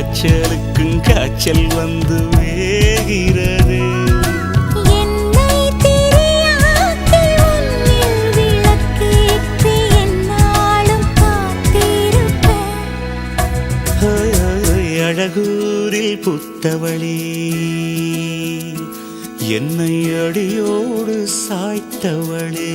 காய்ச்சலுக்கும் காய்ச்சல் வந்து வேகிறது. என்னை திரியாக்கி உன்னில் விளக்கேற்றி எந்நாளும் காத்திருப்பேன். அழகூரில் புத்தவளே, என்னை அடியோடு சாய்த்தவளே.